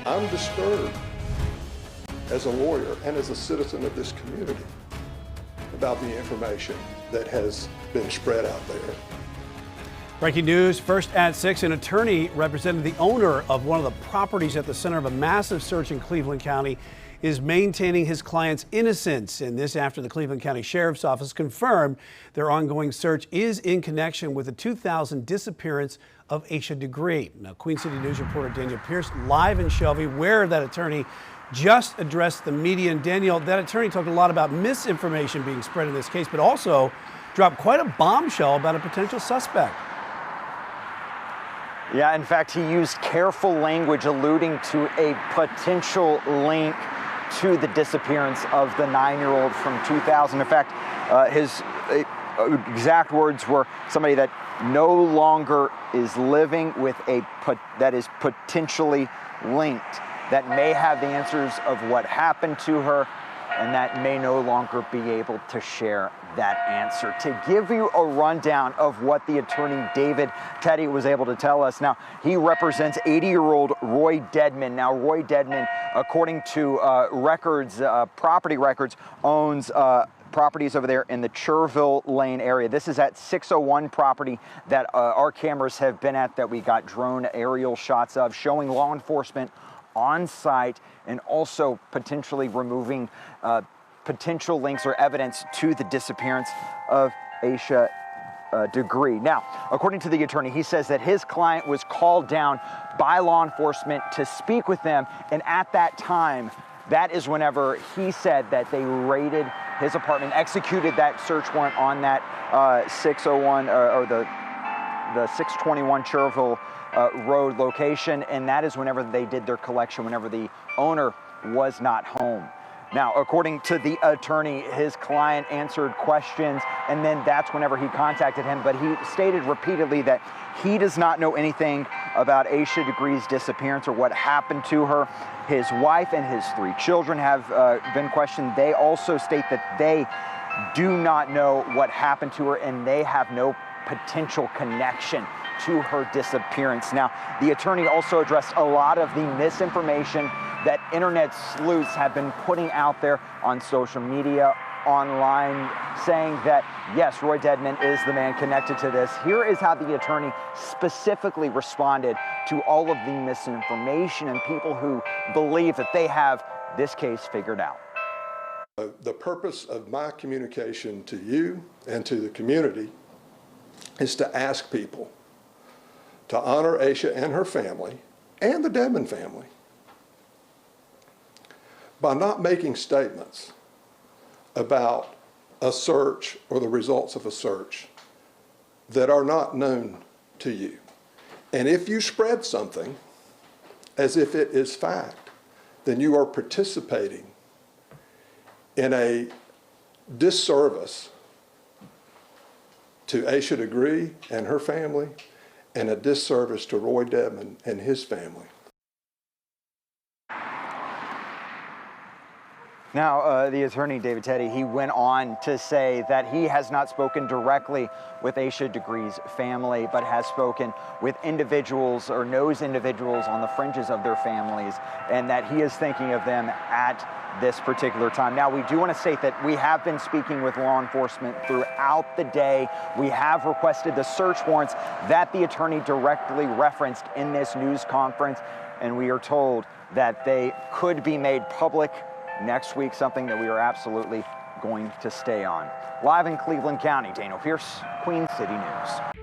I'm disturbed as a lawyer and as a citizen of this community about the information that has been spread out there. Breaking news, first at 6, an attorney representing the owner of one of the properties at the center of a massive search in Cleveland County is maintaining his client's innocence. And this after the Cleveland County Sheriff's Office confirmed their ongoing search is in connection with the 2000 disappearance of Asha Degree. Now, Queen City News reporter Daniel Pierce live in Shelby, where that attorney just addressed the media. And Daniel, that attorney talked a lot about misinformation being spread in this case, but also dropped quite a bombshell about a potential suspect. Yeah, in fact, he used careful language alluding to a potential link to the disappearance of the 9-year-old from 2000. In fact, his exact words were somebody that no longer is living with that is potentially linked, that may have the answers of what happened to her, and that may no longer be able to share that answer. To give you a rundown of what the attorney David Teddy was able to tell us. Now, he represents 80-year-old Roy Dedman. Now, Roy Dedman, according to property records, owns properties over there in the Cherville Lane area. This is at 601 property that our cameras have been at, that we got drone aerial shots of, showing law enforcement on site and also potentially removing potential links or evidence to the disappearance of Asha Degree. Now, according to the attorney, he says that his client was called down by law enforcement to speak with them, and at that time, that is whenever he said that they raided his apartment, executed that search warrant on that 601 or the 621 Cherville Road location, and that is whenever they did their collection, whenever the owner was not home. Now, according to the attorney, his client answered questions, and then that's whenever he contacted him, but he stated repeatedly that he does not know anything about Asha Degree's disappearance or what happened to her. His wife and his 3 children have been questioned. They also state that they do not know what happened to her, and they have no potential connection to her disappearance. Now, the attorney also addressed a lot of the misinformation that internet sleuths have been putting out there on social media, online, saying that, yes, Roy Dedman is the man connected to this. Here is how the attorney specifically responded to all of the misinformation and people who believe that they have this case figured out. The purpose of my communication to you and to the community is to ask people to honor Asha and her family and the Dedman family by not making statements about a search or the results of a search that are not known to you. And if you spread something as if it is fact, then you are participating in a disservice to Asha Degree and her family, and a disservice to Roy Dedman and his family. Now, the attorney, David Teddy, he went on to say that he has not spoken directly with Asha Degree's family, but has spoken with individuals or knows individuals on the fringes of their families, and that he is thinking of them at this particular time. Now, we do want to state that we have been speaking with law enforcement throughout the day. We have requested the search warrants that the attorney directly referenced in this news conference, and we are told that they could be made public next week, something that we are absolutely going to stay on. Live in Cleveland County, Daniel Pierce, Queen City News.